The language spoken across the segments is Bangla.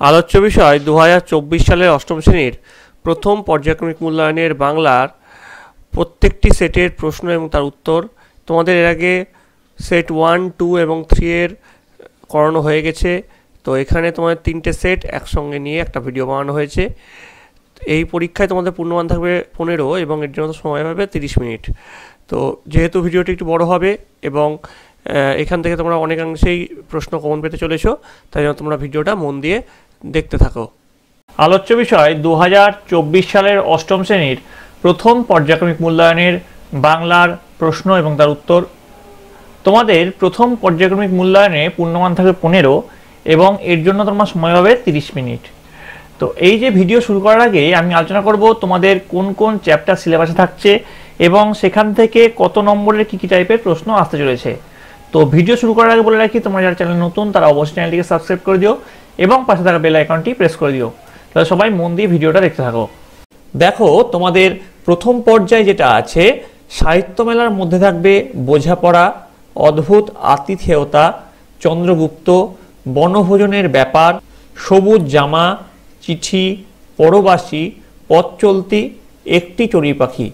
আলোচ্য বিষয় 2024 সালের অষ্টম শ্রেণীর প্রথম পর্যায়ক্রমিক মূল্যায়নের বাংলার প্রত্যেকটি সেটের প্রশ্ন এবং তার উত্তর। তোমাদের এর আগে সেট 1, 2 এবং 3 এর করানো হয়ে গেছে। তো এখানে তোমাদের 3টে সেট একসঙ্গে নিয়ে একটা ভিডিও বানানো হয়েছে। এই পরীক্ষায় তোমাদের পূর্ণমান থাকবে 15 এবং এর জন্য সময় হবে 30 মিনিট। তো যেহেতু ভিডিওটি একটু বড় হবে এবং এখান থেকে তোমরা অনেকাংশেই প্রশ্ন কমন পেতে চলেছো, তাই জন্য তোমরা ভিডিওটা মন দিয়ে দেখতে থাকো। আলোচ্য বিষয় 2024 সালের অষ্টম শ্রেণীর প্রথম পর্যায়ক্রমিক মূল্যায়নের বাংলার প্রশ্ন এবং তার উত্তর। তোমাদের প্রথম পর্যায়ক্রমিক মূল্যায়নে পূর্ণমান থাকবে 15 এবং এর জন্য তোমার সময় হবে 30 মিনিট। তো এই যে ভিডিও শুরু করার আগে আমি আলোচনা করব তোমাদের কোন কোন চ্যাপ্টার সিলেবাসে থাকছে এবং সেখান থেকে কত নম্বরের কী টাইপের প্রশ্ন আসতে চলেছে। তো ভিডিও শুরু করার আগে বলে রাখি, তোমরা যারা চ্যানেল নতুন তারা অবশ্যই চ্যানেলটিকে সাবস্ক্রাইব করে দিও এবং পাশে থাকা বেল আইকনটি প্রেস করে দিও। তাহলে সবাই মন দিয়ে ভিডিওটা দেখতে থাকো। দেখো, তোমাদের প্রথম পর্যায়ে যেটা আছে, সাহিত্য মেলার মধ্যে থাকবে বোঝাপড়া, অদ্ভুত আতিথেয়তা, চন্দ্রগুপ্ত, বনভোজনের ব্যাপার, সবুজ জামা, চিঠি, পরবাসী, পথ চলতি, একটি চড়ুই পাখি।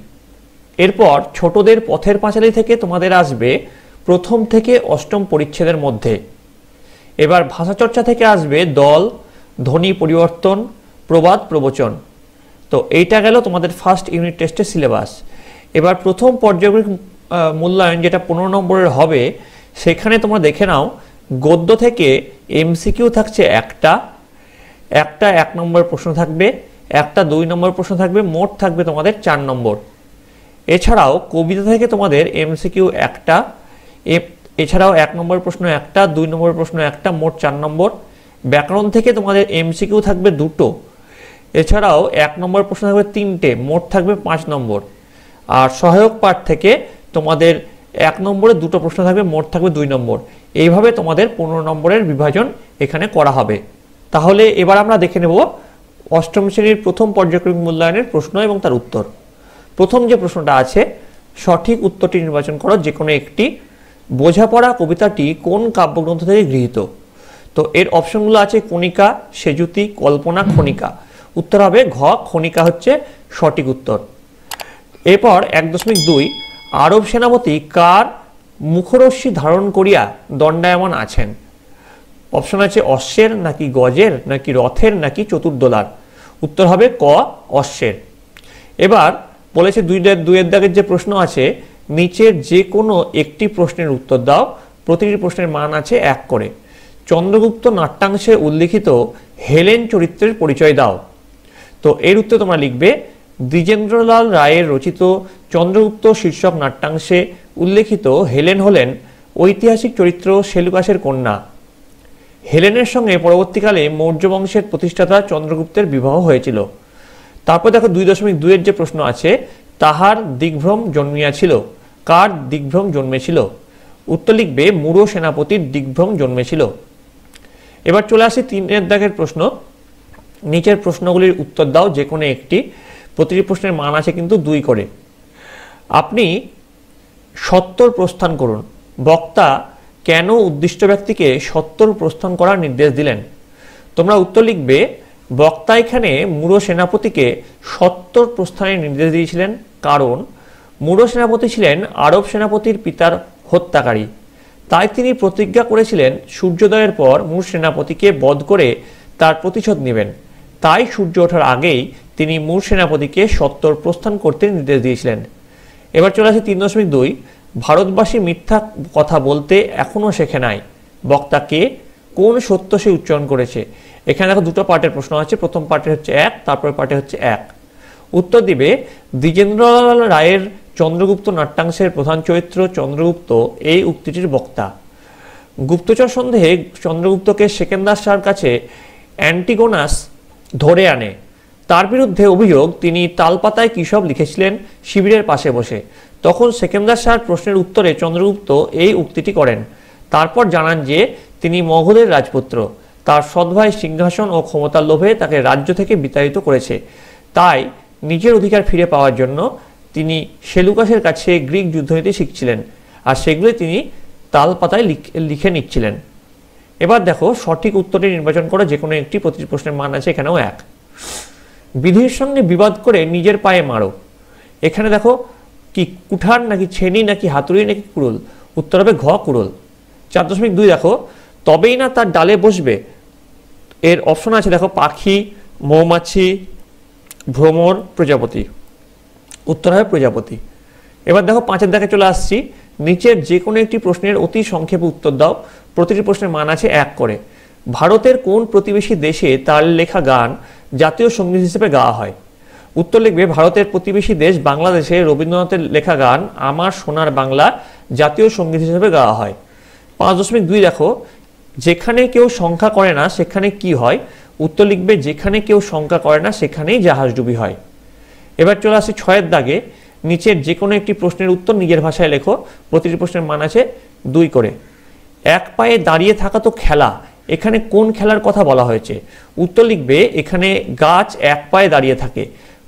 এরপর ছোটদের পথের পাঁচালী থেকে তোমাদের আসবে প্রথম থেকে অষ্টম পরিচ্ছেদের মধ্যে। এবার ভাষাচর্চা থেকে আসবে দল, ধ্বনি পরিবর্তন, প্রবাদ প্রবচন। তো এইটা গেল তোমাদের ফার্স্ট ইউনিট টেস্টের সিলেবাস। এবার প্রথম পর্যায়ক্রমিক মূল্যায়ন যেটা 15 নম্বরের হবে, সেখানে তোমরা দেখে নাও, গদ্য থেকে এমসিকিউ থাকছে একটা 1 নম্বর প্রশ্ন থাকবে, একটা 2 নম্বর প্রশ্ন থাকবে, মোট থাকবে তোমাদের 4 নম্বর। এছাড়াও কবিতা থেকে তোমাদের এমসিকিউ একটা, এছাড়াও 1 নম্বর প্রশ্ন একটা, 2 নম্বর প্রশ্ন একটা, মোট 4 নম্বর। ব্যাকরণ থেকে তোমাদের এমসিকিউ থাকবে 2টো, এছাড়াও 1 নম্বর প্রশ্ন থাকবে 3টে, মোট থাকবে 5 নম্বর। আর সহায়ক পাঠ থেকে তোমাদের 1 নম্বরে 2টো প্রশ্ন থাকবে, মোট থাকবে 2 নম্বর। এইভাবে তোমাদের 15 নম্বরের বিভাজন এখানে করা হবে। তাহলে এবার আমরা দেখে নেব অষ্টম শ্রেণীর প্রথম পর্যায়ক্রমিক মূল্যায়নের প্রশ্ন এবং তার উত্তর। প্রথম যে প্রশ্নটা আছে, সঠিক উত্তরটি নির্বাচন করো যে কোনো একটি। বোঝাপড়া কবিতাটি কোন কাব্যগ্রন্থ থেকে গৃহীত? তো এর অপশনগুলো আছে কণিকা, সেজুতি, কল্পনা, খনিকা। উত্তর হবে ঘ, খনিকা হচ্ছে সঠিক উত্তর। এরপর 1.2, আরব সেনাপতি কার মুখরশ্মি ধারণ করিয়া দণ্ডায়মান আছেন? অপশন আছে অশ্বের, নাকি গজের, নাকি রথের, নাকি চতুর্দোলার। উত্তর হবে ক, অশ্বের। এবার বলেছে 2-এর দাগের যে প্রশ্ন আছে, নিচের যে কোনো একটি প্রশ্নের উত্তর দাও, প্রতিটি প্রশ্নের মান আছে 1 করে। চন্দ্রগুপ্ত নাট্যাংশে উল্লিখিত হেলেন চরিত্রের পরিচয় দাও। তো এর উত্তর তোমরা লিখবে, দ্বিজেন্দ্রলাল রায়ের রচিত চন্দ্রগুপ্ত শীর্ষক নাট্যাংশে উল্লেখিত হেলেন হলেন ঐতিহাসিক চরিত্র সেলুকাসের কন্যা। হেলেনের সঙ্গে পরবর্তীকালে মৌর্য বংশের প্রতিষ্ঠাতা চন্দ্রগুপ্তের বিবাহ হয়েছিল। তারপর দেখো 2.2-এর যে প্রশ্ন আছে, তাহার দিগ্ভ্রম জন্মিয়াছিল। কার দিগ্ভ্রম জন্মেছিল? উত্তর লিখবে মূঢ় সেনাপতির দিগ্ভ্রম জন্মেছিল। এবার চলে আসি 3-এর দাগের প্রশ্ন, নিচের প্রশ্নগুলির উত্তর দাও যে কোনো একটি। প্রতিটি প্রশ্নের মান আছে কিন্তু 2 করে। আপনি সত্তর প্রস্থান করুন। বক্তা কেন উদ্দিষ্ট ব্যক্তিকে সত্তর প্রস্থান করার নির্দেশ দিলেন? তোমরা উত্তর লিখবে, বক্তা এখানে মূঢ় সেনাপতিকে সত্তর প্রস্থানের নির্দেশ দিয়েছিলেন কারণ মূঢ় সেনাপতি ছিলেন আরব সেনাপতির পিতার হত্যাকারী। তাই তিনি প্রতিজ্ঞা করেছিলেন সূর্যোদয়ের পর মূঢ় সেনাপতিকে বধ করে তার প্রতিশোধ নেবেন। তাই সূর্য ওঠার আগেই তিনি মূঢ় সেনাপতিকে সত্তর প্রস্থান করতে নির্দেশ দিয়েছিলেন। এবার চলে আসে 3.2, ভারতবাসী মিথ্যা কথা বলতে এখনও শেখে নাই। বক্তা কে? কোন সত্য সে উচ্চারণ করেছে? এখানে দেখো 2টো পার্টের প্রশ্ন আছে, প্রথম পার্টে হচ্ছে 1, তারপরে পার্টে হচ্ছে 1। উত্তর দিবে, দ্বিজেন্দ্রলাল রায়ের চন্দ্রগুপ্ত নাট্যাংশের প্রধান চরিত্র চন্দ্রগুপ্ত এই উক্তিটির বক্তা। গুপ্তচর সন্দেহে চন্দ্রগুপ্তকে সেকেন্দার শাহর কাছে অ্যান্টিগোনাস ধরে আনে। তার বিরুদ্ধে অভিযোগ তিনি তালপাতায় কী সব লিখেছিলেন শিবিরের পাশে বসে। তখন সেকেন্দার শাহর প্রশ্নের উত্তরে চন্দ্রগুপ্ত এই উক্তিটি করেন। তারপর জানান যে তিনি মগধের রাজপুত্র, তার সৎভাই সিংহাসন ও ক্ষমতার লোভে তাকে রাজ্য থেকে বিতাড়িত করেছে। তাই নিজের অধিকার ফিরে পাওয়ার জন্য তিনি সেলুকাসের কাছে গ্রিক যুদ্ধনীতি শিখছিলেন, আর সেগুলো তিনি তাল পাতায় লিখে নিচ্ছিলেন। এবার দেখো সঠিক উত্তরটি নির্বাচন করো, যে কোনো একটি। প্রতিটি প্রশ্নের মান আছে এখানেও 1। বিধির সঙ্গে বিবাদ করে নিজের পায়ে মারো। এখানে দেখো কি কুঠার নাকি ছেনি নাকি হাতুড়ি নাকি কুড়ুল? উত্তর হবে ঘ, কুড়ুল। 4.2 দেখো তবেই না তার ডালে বসবে। এর অপশন আছে দেখো পাখি, মৌমাছি, ভ্রমর, প্রজাপতি। উত্তর হবে প্রজাপতি। এবার দেখো 5-এর দাগে চলে আসছি। নিচের যে কোনো একটি প্রশ্নের অতি সংক্ষেপে উত্তর দাও। প্রতিটি প্রশ্নের মান আছে 1 করে। ভারতের কোন প্রতিবেশী দেশে তার লেখা গান জাতীয় সঙ্গীত হিসেবে গাওয়া হয়? উত্তর লিখবে ভারতের প্রতিবেশী দেশ বাংলাদেশে রবীন্দ্রনাথের লেখা গান আমার সোনার বাংলা জাতীয় সঙ্গীত হিসেবে গাওয়া হয়। 5.2 দেখো যেখানে কেউ সংখ্যা করে না সেখানে কি হয়? উত্তর লিখবে যেখানে কেউ সংখ্যা করে না সেখানেই জাহাজডুবি হয়। এবার চলে আসি 6-এর দাগে। নিচের যে কোনো একটি প্রশ্নের উত্তর নিজের ভাষায় লেখো। প্রতিটি প্রশ্নের মান আছে 2 করে। এক পায়ে দাঁড়িয়ে থাকা তো খেলা, এখানে কোন খেলার কথা বলা হয়েছে? উত্তর লিখবে এখানে গাছ এক পায়ে দাঁড়িয়ে থাকে।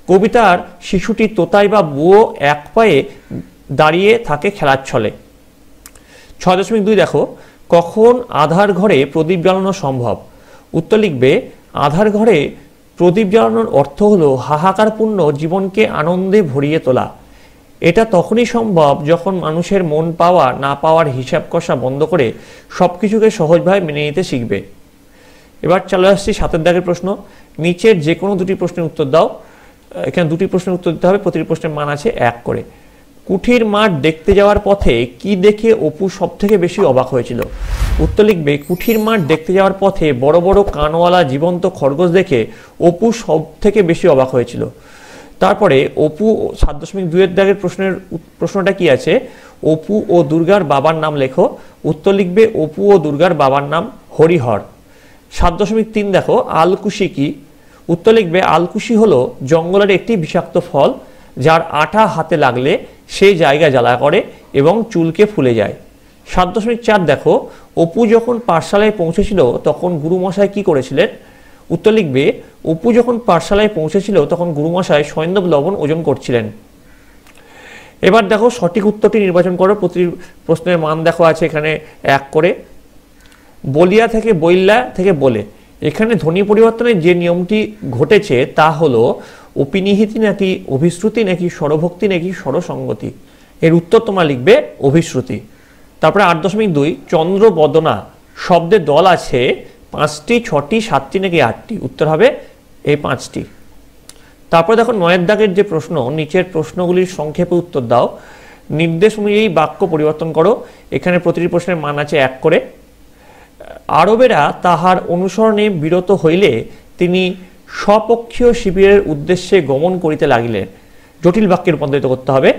কবিতার শিশুটি তোতাই বা বুয়ো এক পায়ে দাঁড়িয়ে থাকে খেলার ছলে। 6.2 দেখো কখন আধার ঘরে প্রদীপ জ্বালানো সম্ভব? উত্তর লিখবে আধার ঘরে প্রদীপ জ্বালানোর অর্থ হলো হাহাকারপূর্ণ জীবনকে আনন্দে ভরিয়ে তোলা। এটা তখনই সম্ভব যখন মানুষের মন পাওয়া না পাওয়ার হিসাব কষা বন্ধ করে সবকিছুকে সহজভাবে মেনে নিতে শিখবে। এবার চলে আসছি 7-এর দাগের প্রশ্ন। নিচের যে কোনো 2টি প্রশ্নের উত্তর দাও। এখানে 2টি প্রশ্নের উত্তর দিতে হবে। প্রতিটি প্রশ্নের মান আছে 1 করে। কুঠির মাঠ দেখতে যাওয়ার পথে কি দেখে অপু সব থেকে বেশি অবাক হয়েছিল? উত্তর লিখবে কুঠির মাঠ দেখতে যাওয়ার পথে বড় বড় কানওয়ালা জীবন্ত খরগোশ দেখে অপু সব থেকে বেশি অবাক হয়েছিল। তারপরে অপু 7.2-এর দাগের প্রশ্নটা কি আছে? অপু ও দুর্গার বাবার নাম লেখো। উত্তর লিখবে অপু ও দুর্গার বাবার নাম হরিহর। 7.3 দেখো আলকুশি কি? উত্তর লিখবে আলকুশি হলো জঙ্গলের একটি বিষাক্ত ফল যার আঠা হাতে লাগলে সেই জায়গা জ্বালা করে এবং চুলকে ফুলে যায়। 7.4 দেখো অপু যখন পাঠশালায় পৌঁছেছিল তখন গুরুমশাই কি করেছিলেন? উত্তর লিখবে অপু যখন পাঠশালায় পৌঁছেছিল তখন গুরুমশাই সৈন্ধব লবণ ওজন করছিলেন। এবার দেখো সঠিক উত্তরটি নির্বাচন করো। প্রতি প্রশ্নের মান দেখো আছে এখানে 1 করে। বলিয়া থেকে বইল্লা থেকে বলে, এখানে ধ্বনি পরিবর্তনের যে নিয়মটি ঘটেছে তা হলো অপিনিহিতি নাকি অভিশ্রুতি নাকি স্বরভক্তি নাকি স্বরসঙ্গতি? এর উত্তর তোমরা লিখবে অভিশ্রুতি। তারপরে 8.2 চন্দ্রবদনা শব্দের দল আছে 5টি, 6টি, 7টি নাকি 8টি? উত্তর হবে এই 5টি। তারপরে দেখো 9-এর দাগের যে প্রশ্ন, নিচের প্রশ্নগুলির সংক্ষেপে উত্তর দাও। নির্দেশ অনুযায়ী বাক্য পরিবর্তন করো। এখানে প্রতিটি প্রশ্নের মান আছে 1 করে। আরবেরা তাহার অনুসরণে বিরত হইলে তিনি স্বপক্ষীয় শিবিরের উদ্দেশ্যে গমন করিতে লাগিলেন। জটিল বাক্যে রূপান্তরিত করতে হবে।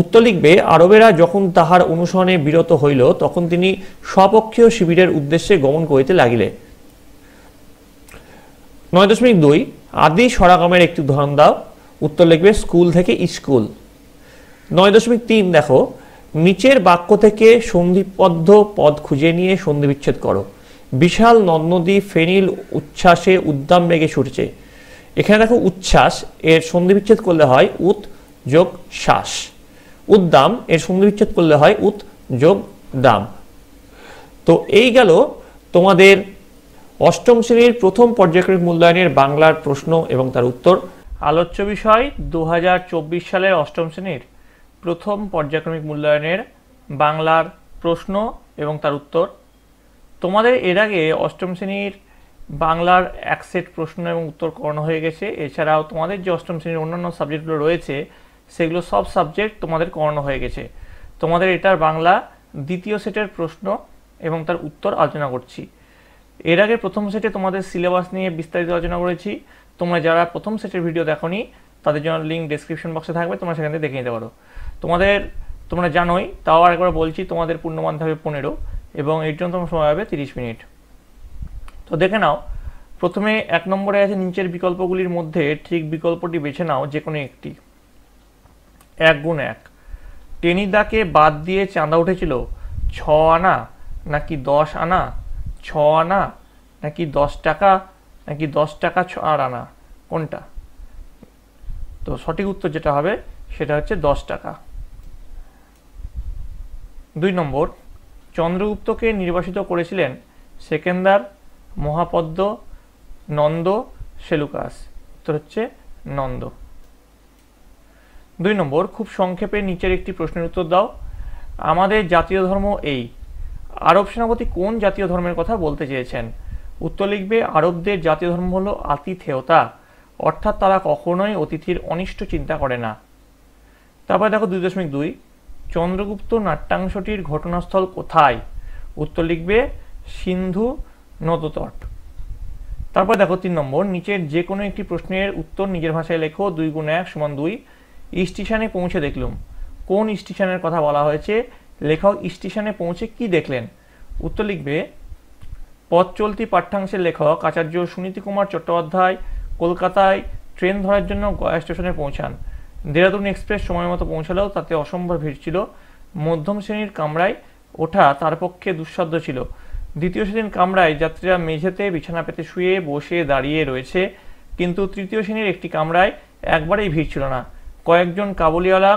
উত্তর লিখবে আরবেরা যখন তাহার অনুসরণে বিরত হইল তখন তিনি স্বপক্ষীয় শিবিরের উদ্দেশ্যে গমন করিতে লাগিলে। 9.2 আদি স্বরাগমের একটি উদাহরণ দাও। উত্তর লিখবে স্কুল থেকে স্কুল। 9.3 দেখো নিচের বাক্য থেকে সন্ধিবদ্ধ পদ খুঁজে নিয়ে সন্ধি বিচ্ছেদ করো। বিশাল নদ নদী ফেনিল উচ্ছ্বাসে উদ্দাম বেগে ছুটছে। এখানে দেখো উচ্ছ্বাস এর সন্ধি বিচ্ছেদ করলে হয় উত যোগ শ্বাস। উদ্দাম এর সন্ধি বিচ্ছেদ করলে হয় উত যোগ দাম। তো এই গেল তোমাদের অষ্টম শ্রেণীর প্রথম পর্যায়ক্রমিক মূল্যায়নের বাংলার প্রশ্ন এবং তার উত্তর। আলোচ্য বিষয় 2024 সালের অষ্টম শ্রেণীর প্রথম পর্যায়ক্রমিক মূল্যায়নের বাংলার প্রশ্ন এবং তার উত্তর। তোমাদের এর আগে অষ্টম শ্রেণীর বাংলার 1 সেট প্রশ্ন এবং উত্তর করানো হয়ে গেছে। এছাড়াও তোমাদের যে অষ্টম শ্রেণীর অন্যান্য সাবজেক্টগুলো রয়েছে সেগুলো সব সাবজেক্ট তোমাদের করানো হয়ে গেছে। তোমাদের এটার বাংলা দ্বিতীয় সেটের প্রশ্ন এবং তার উত্তর আলোচনা করছি। এর আগে প্রথম সেটে তোমাদের সিলেবাস নিয়ে বিস্তারিত আলোচনা করেছি। তোমরা যারা প্রথম সেটের ভিডিও দেখোনি তাদের জন্য লিঙ্ক ডেসক্রিপশন বক্সে থাকবে, তোমরা সেখান থেকে দেখে নিতে পারো। তোমরা জানোই, তাও আরেকবার বলছি, তোমাদের পূর্ণমান থাকবে 15 এবং এর জন্য তোমার সময় হবে 30 মিনিট। তো দেখে নাও, প্রথমে 1 নম্বরে আছে নিচের বিকল্পগুলির মধ্যে ঠিক বিকল্পটি বেছে নাও যে কোনো একটি। 1 গুণ 1 টেনিদাকে বাদ দিয়ে চাঁদা উঠেছিল 6 আনা নাকি 10 আনা, 6 আনা নাকি 10 টাকা নাকি 10 টাকা 4 আনা, কোনটা? তো সঠিক উত্তর যেটা হবে সেটা হচ্ছে 10 টাকা। 2 নম্বর, চন্দ্রগুপ্তকে নির্বাসিত করেছিলেন সেকেন্দার, মহাপদ্ম, নন্দ, সেলুকাস। উত্তর হচ্ছে নন্দ। 2 নম্বর, খুব সংক্ষেপে নিচের একটি প্রশ্নের উত্তর দাও। আমাদের জাতীয় ধর্ম এই। আরব সেনাপতি কোন জাতীয় ধর্মের কথা বলতে চেয়েছেন? উত্তর লিখবে আরবদের জাতীয় ধর্ম হলো আতিথেয়তা, অর্থাৎ তারা কখনোই অতিথির অনিষ্ট চিন্তা করে না। তারপরে দেখো 2.2, চন্দ্রগুপ্ত নাট্যাংশটির ঘটনাস্থল কোথায়? উত্তর লিখবে সিন্ধু নদতট। তারপর দেখো 3 নম্বর, নিচের যে কোনো একটি প্রশ্নের উত্তর নিজের ভাষায় লেখো। 2 × 1 = 2। স্টেশনে পৌঁছে দেখলুম। কোন স্টেশনের কথা বলা হয়েছে? লেখক স্টেশনে পৌঁছে কি দেখলেন? উত্তর লিখবে পথ চলতি পাঠ্যাংশের লেখক আচার্য সুনীতি কুমার চট্টোপাধ্যায় কলকাতায় ট্রেন ধরার জন্য গয়া স্টেশনে পৌঁছান। দেরাদুন এক্সপ্রেস সময় মতো পৌঁছালেও তাতে অসম্ভব ভিড় ছিল। মধ্যম শ্রেণীর কামরায় ওঠা তার পক্ষে দুঃসাধ্য ছিল। দ্বিতীয় শ্রেণীর কামরায় যাত্রীরা মেঝেতে বিছানা পেতে শুয়ে বসে দাঁড়িয়ে রয়েছে, কিন্তু তৃতীয় শ্রেণীর একটি কামরায় একবারেই ভিড় ছিল না। কয়েকজন কাবুলিওয়ালা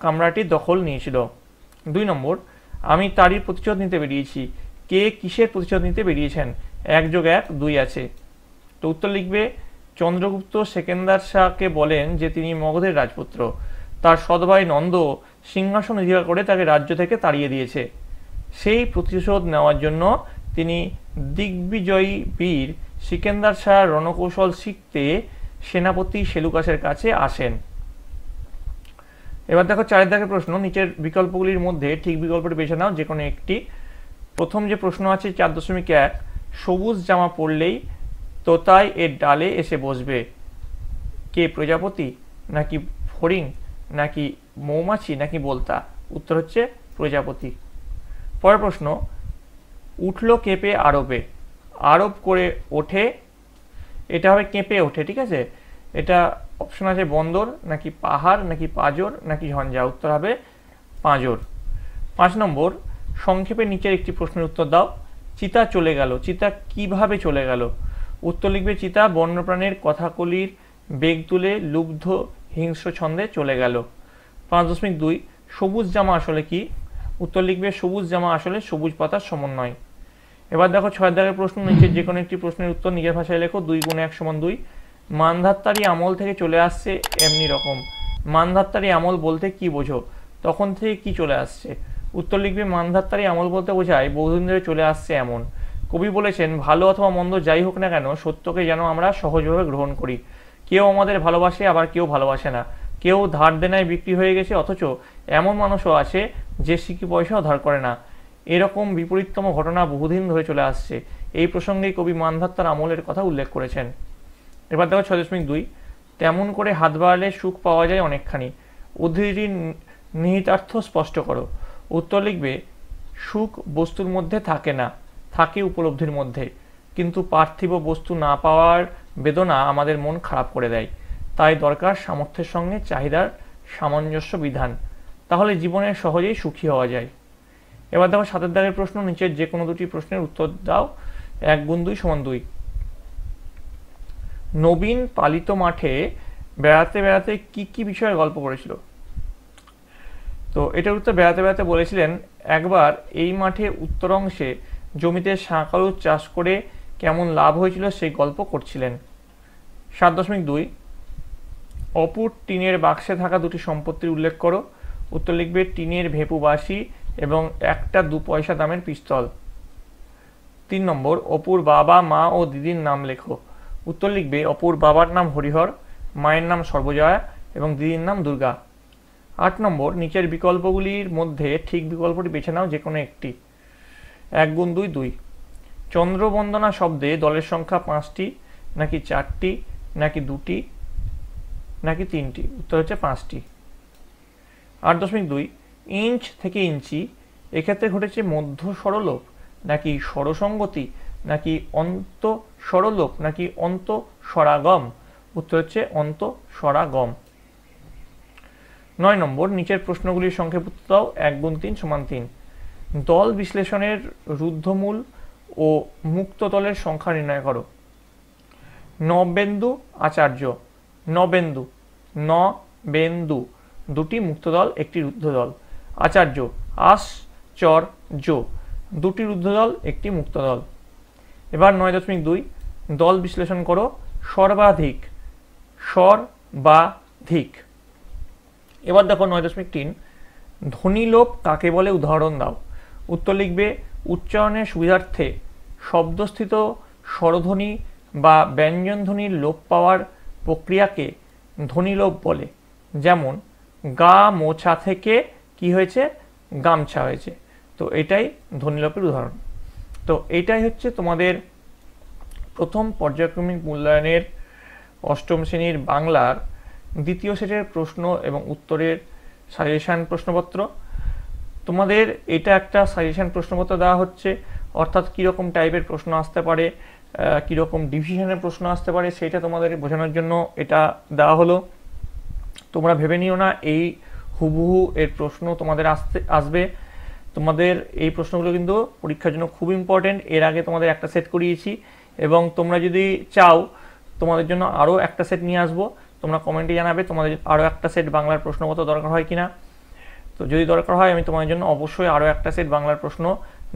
কামরাটি দখল নিয়েছিল। 2 নম্বর, আমি তারই প্রতিশোধ নিতে বেরিয়েছি। কে কিসের প্রতিশোধ নিতে বেরিয়েছেন? 1 + 1 2 আছে। তো উত্তর লিখবে চন্দ্রগুপ্ত সেকেন্দার শাহকে বলেন যে তিনি মগধের রাজপুত্র, তার সৎ ভাই নন্দ সিংহাসন অধিকার করে তাকে রাজ্য থেকে তাড়িয়ে দিয়েছে। সেই প্রতিশোধ নেওয়ার জন্য তিনি দিগ্বিজয়ী বীর সিকেন্দার শাহ রণকৌশল শিখতে সেনাপতি সেলুকাসের কাছে আসেন। এবার দেখো 4 দাগের প্রশ্ন, নিচের বিকল্পগুলির মধ্যে ঠিক বিকল্পটি বেছে নাও যে কোনো একটি। প্রথম যে প্রশ্ন আছে 4.1, সবুজ জামা পরলেই তোতাই এর ডালে এসে বসবে। কে প্রজাপতি, নাকি ফড়িং, নাকি মৌমাছি, নাকি বলতা? উত্তর হচ্ছে প্রজাপতি। পরের প্রশ্ন, উঠলো কেঁপে আরবে। আরব করে ওঠে, এটা হবে কেঁপে ওঠে, ঠিক আছে। এটা অপশন আছে বন্দর, নাকি পাহাড়, নাকি পাঁজর, নাকি ঝঞ্ঝা। উত্তর হবে পাঁজর। 5 নম্বর, সংক্ষেপে নিচের একটি প্রশ্নের উত্তর দাও। চিতা চলে গেল, চিতা কিভাবে চলে গেল? উত্তর লিখবে চিতা বন্যপ্রাণীর কথাকলির বেগ তুলে লুব্ধ হিংস্র ছন্দে চলে গেল। 5.2, সবুজ জামা আসলে কি? উত্তর লিখবে সবুজ জামা আসলে সবুজ পাতার সমন্বয়। এবার দেখো 6 দাগের প্রশ্ন, নিচের যে কোনো একটি প্রশ্নের উত্তর নিজের ভাষায় লেখো। 2 × 1 = 2। মানধাত্তারি আমল থেকে চলে আসছে এমনি রকম। মানধাত্তারি আমল বলতে কি বোঝো? তখন থেকে কি চলে আসছে? উত্তর লিখবে মানধাত্তারি আমল বলতে বোঝায় বহুদিন ধরে চলে আসছে এমন। কবি বলেছেন ভালো অথবা মন্দ যাই হোক না কেন সত্যকে যেন আমরা সহজভাবে গ্রহণ করি। কেউ আমাদের ভালোবাসে, আবার কেউ ভালোবাসে না। কেউ ধার দেনায় বিক্রি হয়ে গেছে, অথচ এমন মানুষও আছে যে সিকি পয়সাও ধার করে না। এরকম বিপরীততম ঘটনা বহুদিন ধরে চলে আসছে। এই প্রসঙ্গেই কবি মানধাত্তার আমলের কথা উল্লেখ করেছেন। এবার দেখো 6.2, তেমন করে হাত বাড়ালে সুখ পাওয়া যায় অনেকখানি। উদ্ধৃতির নিহিতার্থ স্পষ্ট করো। উত্তর লিখবে সুখ বস্তুর মধ্যে থাকে না, থাকে উপলব্ধির মধ্যে। কিন্তু পার্থিব বস্তু না পাওয়ার বেদনা আমাদের মন খারাপ করে দেয়। তাই দরকার সামর্থ্যের সঙ্গে চাহিদার সামঞ্জস্য বিধান, তাহলে জীবনে সহজেই সুখী হওয়া যায়। এবার দেখো 7 দাগের প্রশ্ন, নিচের যে কোনো দুটি প্রশ্নের উত্তর দাও। 1 × 2 = 2। নবীন পালিত মাঠে বেড়াতে বেড়াতে কি কি বিষয়ে গল্প করেছিল? তো এটার উত্তর বেড়াতে বেড়াতে বলেছিলেন একবার এই মাঠে উত্তর অংশে জমিতে শাঁকালু চাষ করে কেমন লাভ হয়েছিল সেই গল্প করছিলেন। 7.2, অপুর টিনের বাক্সে থাকা দুটি সম্পত্তির উল্লেখ করো। উত্তর লিখবে টিনের ভেপু বাঁশি এবং একটা 2 পয়সা দামের পিস্তল। 3 নম্বর, অপুর বাবা, মা ও দিদির নাম লেখো। উত্তর লিখবে অপুর বাবার নাম হরিহর, মায়ের নাম সর্বজয়া এবং দিদির নাম দুর্গা। 8 নম্বর, নিচের বিকল্পগুলির মধ্যে ঠিক বিকল্পটি বেছে নাও যে কোনো একটি। 1 × 2 = 2। চন্দ্রবন্দনা শব্দে দলের সংখ্যা 5টি, নাকি 4টি, নাকি 2টি, নাকি 3টি? উত্তর হচ্ছে 5টি। 8.2, ইঞ্চ থেকে ইঞ্চি এক্ষেত্রে ঘটেছে মধ্য স্বরলোপ, নাকি স্বরসঙ্গতি, নাকি অন্ত স্বরলোপ, নাকি অন্ত স্বরাগম? উত্তর হচ্ছে অন্ত স্বরাগম। 9 নম্বর, নিচের প্রশ্নগুলির সংক্ষেপ উত্তর দাও। 1 × 3 = 3। দল বিশ্লেষণের রুদ্ধমূল ও মুক্ত দলের সংখ্যা নির্ণয় করো। নবেন্দু আচার্য, নবেন্দু, নবেন্দু, দুটি মুক্ত দল, একটি রুদ্ধ দল। আচার্য, আস চর জো, দুটি রুদ্ধ দল, একটি মুক্ত দল। এবার 9.2 দল বিশ্লেষণ করো। সর্বাধিক, সর্বাধিক। এবার দেখো 9.3 ধ্বনিলোপ কাকে বলে, উদাহরণ দাও। উত্তর লিখবে উচ্চারণের সুবিধার্থে শব্দস্থিত স্বরধ্বনি বা ব্যঞ্জনধ্বনির লোপ পাওয়ার প্রক্রিয়াকে ধ্বনিলোপ বলে। যেমন গা মোছা থেকে কি হয়েছে, গামছা হয়েছে। তো এটাই ধ্বনিলোপের উদাহরণ। তো এইটাই হচ্ছে তোমাদের প্রথম পর্যায়ক্রমিক মূল্যায়নের অষ্টম শ্রেণীর বাংলার দ্বিতীয় সেটের প্রশ্ন এবং উত্তরের সাজেশন প্রশ্নপত্র। তোমাদের এটা একটা সাজেশন প্রশ্নপত্র দেওয়া হচ্ছে, অর্থাৎ কীরকম টাইপের প্রশ্ন আসতে পারে, কীরকম ডিভিশনের প্রশ্ন আসতে পারে সেটা তোমাদের বোঝানোর জন্য এটা দেওয়া হলো। তোমরা ভেবে নিও না এই হুবহু এর প্রশ্ন তোমাদের আসবে। তোমাদের এই প্রশ্নগুলো কিন্তু পরীক্ষার জন্য খুব ইম্পর্টেন্ট। এর আগে তোমাদের একটা সেট করিয়েছি এবং তোমরা যদি চাও তোমাদের জন্য আরও একটা সেট নিয়ে আসবো। তোমরা কমেন্টে জানাবে তোমাদের আরও একটা সেট বাংলার প্রশ্নপত্র দরকার হয় কিনা। তো যদি দরকার হয় আমি তোমাদের জন্য অবশ্যই আরও একটা সেট বাংলার প্রশ্ন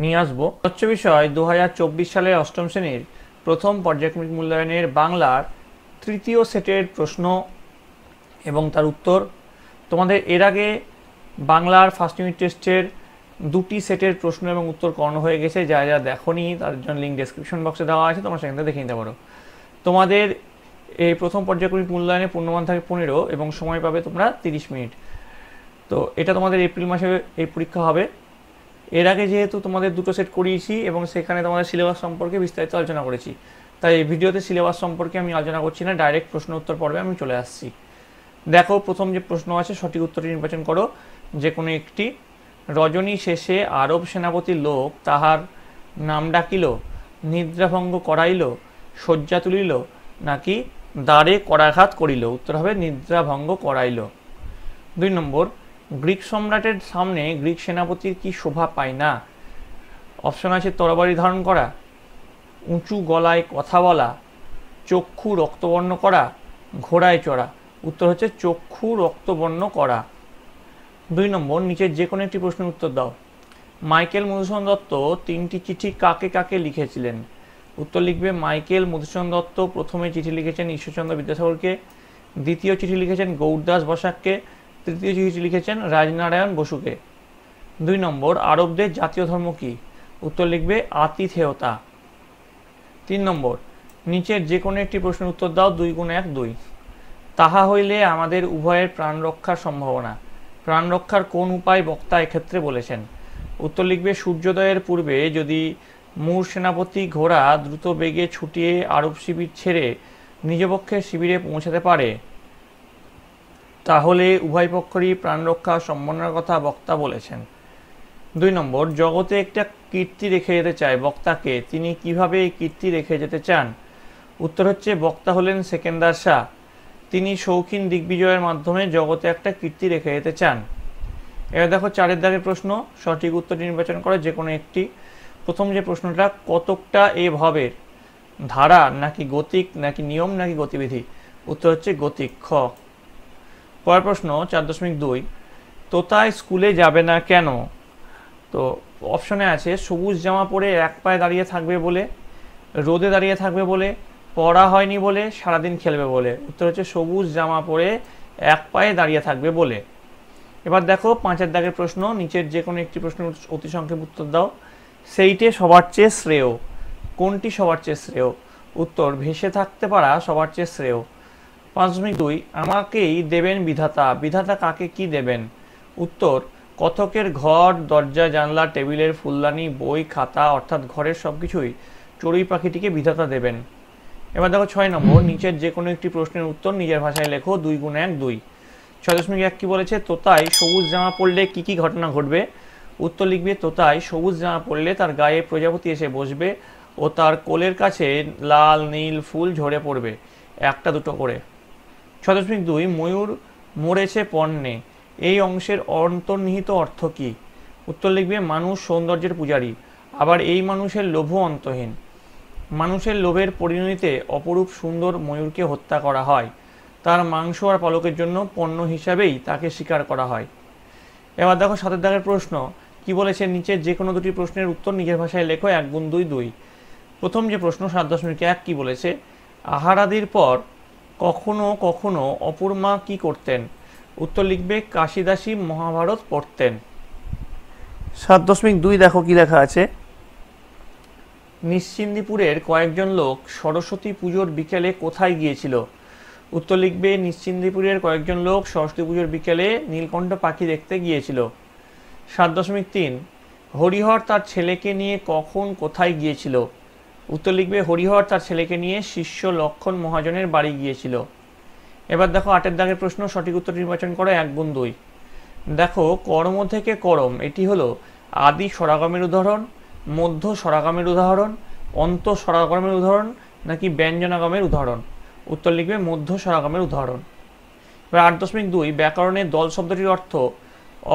নিয়ে আসবো। উচ্চ বিষয় 2024 সালের অষ্টম শ্রেণীর প্রথম পর্যায়ক্রমিক মূল্যায়নের বাংলার তৃতীয় সেটের প্রশ্ন এবং তার উত্তর। তোমাদের এর আগে বাংলার ফার্স্ট ইউনিট টেস্টের দুটি সেটের প্রশ্ন এবং উত্তর করানো হয়ে গেছে। যারা যারা দেখোনি তার জন্য লিঙ্ক ডেসক্রিপশন বক্সে দেওয়া আছে, তোমরা সেখান থেকে দেখে নিতে পারো। তোমাদের এই প্রথম পর্যায়ক্রমিক মূল্যায়নে পূর্ণমান থাকে 15 এবং সময় পাবে তোমরা 30 মিনিট। তো এটা তোমাদের এপ্রিল মাসে এই পরীক্ষা হবে। এর আগে যেহেতু তোমাদের দুটো সেট করিয়েছি এবং সেখানে তোমাদের সিলেবাস সম্পর্কে বিস্তারিত আলোচনা করেছি, তাই এই ভিডিওতে সিলেবাস সম্পর্কে আমি আলোচনা করছি না, ডাইরেক্ট প্রশ্ন উত্তর পর্বে আমি চলে আসছি। দেখো প্রথম যে প্রশ্ন আছে সঠিক উত্তরটি নির্বাচন করো। যে কোনো একটি। রজনী শেষে আরব সেনাপতি লোক তাহার নাম ডাকিল, নিদ্রাভঙ্গ করাইল, শয্যা তুলিল, নাকি দ্বারে করাঘাত করিল। উত্তর হবে নিদ্রাভঙ্গ করাইল। 2 নম্বর গ্রিক সম্রাটের সামনে গ্রিক সেনাপতির কি শোভা পায় না। অপশন আছে তরবারি ধারণ করা, উঁচু গলায় কথা বলা, চক্ষু রক্তবর্ণ করা, ঘোড়ায় চড়া। উত্তর হচ্ছে চক্ষু রক্তবর্ণ করা। 2 নম্বর নিচের যে কোনো একটি প্রশ্নের উত্তর দাও। মাইকেল মধুসূদন দত্ত 3টি চিঠি কাকে কাকে লিখেছিলেন। উত্তর লিখবে মাইকেল মধুসূদন দত্ত প্রথমে চিঠি লিখেছেন ঈশ্বরচন্দ্র বিদ্যাসাগরকে, দ্বিতীয় চিঠি লিখেছেন গৌরদাস বসাককে, তৃতীয় চিঠি লিখেছেন রাজনারায়ণ বসুকে। 2 নম্বর আরবদের জাতীয় ধর্ম কি। উত্তর লিখবে আতিথেয়তা। 3 নম্বর নিচের যে কোনো একটি প্রশ্নের উত্তর দাও। 2 × 1 2। তাহা হইলে আমাদের উভয়ের প্রাণ রক্ষার সম্ভাবনা। প্রাণ রক্ষার কোন উপায় বক্তা এক্ষেত্রে বলেছেন। উত্তর লিখবে সূর্যোদয়ের পূর্বে যদি মূর সেনাপতি ঘোড়া দ্রুত বেগে ছুটিয়ে আরব শিবির ছেড়ে নিজ পক্ষের শিবিরে পৌঁছাতে পারে তাহলে উভয় পক্ষেরই প্রাণ রক্ষা সম্ভাবনার কথা বক্তা বলেছেন। 2 নম্বর জগতে একটা কীর্তি রেখে যেতে চায় বক্তাকে, তিনি কিভাবে এই কীর্তি রেখে যেতে চান। উত্তর হচ্ছে বক্তা হলেন সেকেন্দার শাহ, তিনি শৌখিন দিগ্বিজয়ের মাধ্যমে জগতে একটা কীর্তি রেখে যেতে চান। এবার দেখো 4 দাগের প্রশ্ন, সঠিক উত্তরটি নির্বাচন করে যে কোনো একটি। প্রথম যে প্রশ্নটা, কতকটা এ ভাবের ধারা নাকি গতিক নাকি নিয়ম নাকি গতিবিধি। উত্তর হচ্ছে গতিক, খ। পরের প্রশ্ন 4.2 তোতায় স্কুলে যাবে না কেন। তো অপশনে আছে সবুজ জামা পরে এক পায়ে দাঁড়িয়ে থাকবে বলে, রোদে দাঁড়িয়ে থাকবে বলে, পড়া হয়নি বলে, সারাদিন খেলবে বলে। উত্তর হচ্ছে সবুজ জামা পরে এক পায়ে দাঁড়িয়ে থাকবে বলে। এবার দেখো 5 দাগের প্রশ্ন, নিচের যে কোনো একটি প্রশ্নের অতি সংক্ষেপ উত্তর দাও। সেইটে সবার চেয়ে শ্রেয়। কোনটি সবার চেয়ে শ্রেয়। উত্তর ভেসে থাকতে পারা সবার চেয়ে শ্রেয়। 5.2 আমাকেই দেবেন বিধাতা। বিধাতা কাকে কি দেবেন। উত্তর কথকের ঘর, দরজা, জানলা, টেবিলের ফুলদানি, বই, খাতা, অর্থাৎ ঘরের সবকিছুই চড়ুই পাখিটিকে বিধাতা দেবেন। এবার দেখো 6 নম্বর নিচের যে কোনো একটি প্রশ্নের উত্তর নিজের ভাষায় লেখো। 2 × 1 2। 6.1 কি বলেছে, তোতায় সবুজ জামা পরলে কি কি ঘটনা ঘটবে। উত্তর লিখবে তোতায় সবুজ জামা পরলে তার গায়ে প্রজাপতি এসে বসবে ও তার কোলের কাছে লাল নীল ফুল ঝরে পড়বে, একটা দুটো করে। 6.2 ময়ূর মরেছে পণ্যে, এই অংশের অন্তর্নিহিত অর্থ কি। উত্তর লিখবে মানুষ সৌন্দর্যের পূজারী, আবার এই মানুষের লোভও অন্তহীন। মানুষের লোভের পরিণতিতে অপরূপ সুন্দর ময়ূরকে হত্যা করা হয়। তার মাংস আর পালকের জন্য পণ্য হিসাবেই তাকে স্বীকার করা হয়। এবার দেখো 7 দাগের প্রশ্ন কি বলেছে, নিচের যে কোনো দুটি প্রশ্নের উত্তর নিজের ভাষায় লেখো 1 গুণ 2 2। প্রথম যে প্রশ্ন 7.1 কি বলেছে, আহারাদির পর কখনো কখনো অপর মা কি করতেন? উত্তর লিখবে কাশিদাসী মহাভারত পড়তেন। 7.2 দেখো কি লেখা আছে, নিশ্চিন্দিপুরের কয়েকজন লোক সরস্বতী পুজোর বিকেলে কোথায় গিয়েছিল? উত্তর লিখবে নিশ্চিন্দিপুরের কয়েকজন লোক সরস্বতী পুজোর বিকেলে নীলকণ্ঠ পাখি দেখতে গিয়েছিল। 7.3 হরিহর তার ছেলেকে নিয়ে কখন কোথায় গিয়েছিল? উত্তর লিখবে হরিহর তার ছেলেকে নিয়ে শিষ্য লক্ষণ মহাজনের বাড়ি গিয়েছিল। এবার দেখো 8 দাগের প্রশ্ন, সঠিক উত্তর নির্বাচন করো 1 গুণ 2। দেখো কর্ম থেকে করম এটি হলো আদি স্বরাগমের উদাহরণ, মধ্য স্বরাগমের উদাহরণ, অন্ত স্বরাগমের উদাহরণ নাকি ব্যঞ্জনাগমের উদাহরণ? উত্তর লিখবে মধ্য স্বরাগমের উদাহরণ। এবার 8.2 ব্যাকরণের দল শব্দটির অর্থ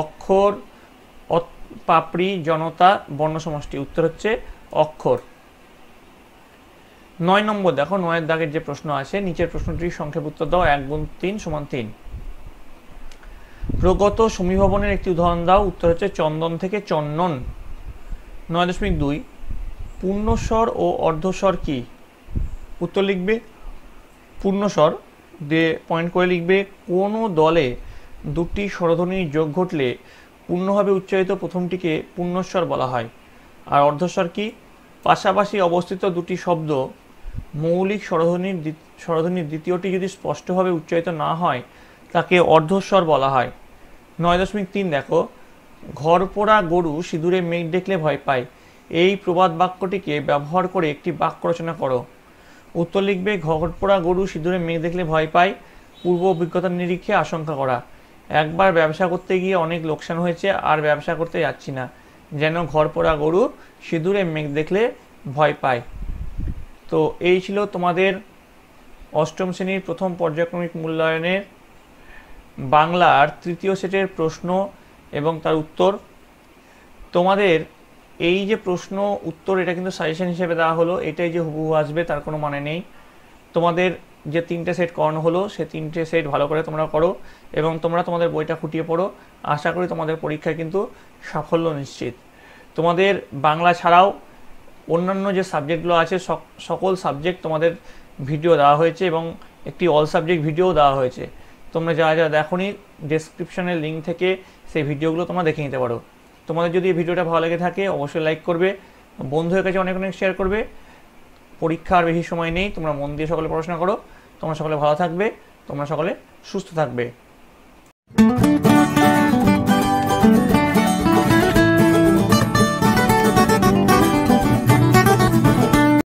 অক্ষর, পাপড়ি, জনতা, বর্ণ সমষ্টি। উত্তর হচ্ছে অক্ষর। 9 নম্বর দেখো 9 দাগের যে প্রশ্ন আছে, নিচের প্রশ্নটির সংক্ষেপ উত্তর দাও 1 গুণ 3 সমান 3। প্রগত সমীভবনের একটি উদাহরণ দাও। উত্তর হচ্ছে চন্দন থেকে চন্দন। 9.2 পূর্ণস্বর ও অর্ধস্বর কি? উত্তর লিখবে পূর্ণস্বর দিয়ে পয়েন্ট করে লিখবে কোনো দলে দুটি স্বরধ্বনির যোগ ঘটলে পূর্ণভাবে উচ্চারিত প্রথমটিকে পূর্ণস্বর বলা হয়। আর অর্ধস্বর কি? পাশাপাশি অবস্থিত দুটি শব্দ মৌলিক স্বরধ্বনির দ্বিতীয়টি যদি স্পষ্টভাবে উচ্চারিত না হয় তাকে অর্ধস্বর বলা হয়। 9.3 দেখো ঘর পোড়া গরু সিঁদুরে মেঘ দেখলে ভয় পায়, এই প্রবাদ বাক্যটিকে ব্যবহার করে একটি বাক্য রচনা করো। উত্তর লিখবে ঘর পোড়া গরু সিঁদুরে মেঘ দেখলে ভয় পায়, পূর্ব অভিজ্ঞতার নিরিখে আশঙ্কা করা। একবার ব্যবসা করতে গিয়ে অনেক লোকসান হয়েছে, আর ব্যবসা করতে যাচ্ছি না, যেন ঘর পোড়া গরু সিঁদুরে মেঘ দেখলে ভয় পায়। তো এই ছিল তোমাদের অষ্টম শ্রেণীর প্রথম পর্যায়ক্রমিক মূল্যায়নের বাংলার তৃতীয় সেটের প্রশ্ন এবং তার উত্তর। তোমাদের এই যে প্রশ্ন উত্তর এটা কিন্তু সাজেশন হিসেবে দেওয়া হলো, এটাই যে হুবহু আসবে তার কোনো মানে নেই। তোমাদের যে 3টে সেট করানো হলো সে 3টে সেট ভালো করে তোমরা করো এবং তোমরা তোমাদের বইটা খুঁটিয়ে পড়ো। আশা করি তোমাদের পরীক্ষায় কিন্তু সাফল্য নিশ্চিত। তোমাদের বাংলা ছাড়াও অন্যান্য যে সাবজেক্টগুলো আছে সকল সাবজেক্ট তোমাদের ভিডিও দেওয়া হয়েছে এবং একটি অল সাবজেক্ট ভিডিও দেওয়া হয়েছে। তোমরা যারা যারা দেখোনি ডেসক্রিপশনের লিঙ্ক থেকে সেই ভিডিওগুলো তোমরা দেখে নিতে পারো। তোমাদের যদি এই ভিডিওটা ভালো লেগে থাকে অবশ্যই লাইক করবে, বন্ধুদের কাছে অনেক অনেক শেয়ার করবে। পরীক্ষার বেশি সময় নেই, তোমরা মন দিয়ে সকলে পড়াশোনা করো। তোমরা সকলে ভালো থাকবে, তোমরা সকলে সুস্থ থাকবে।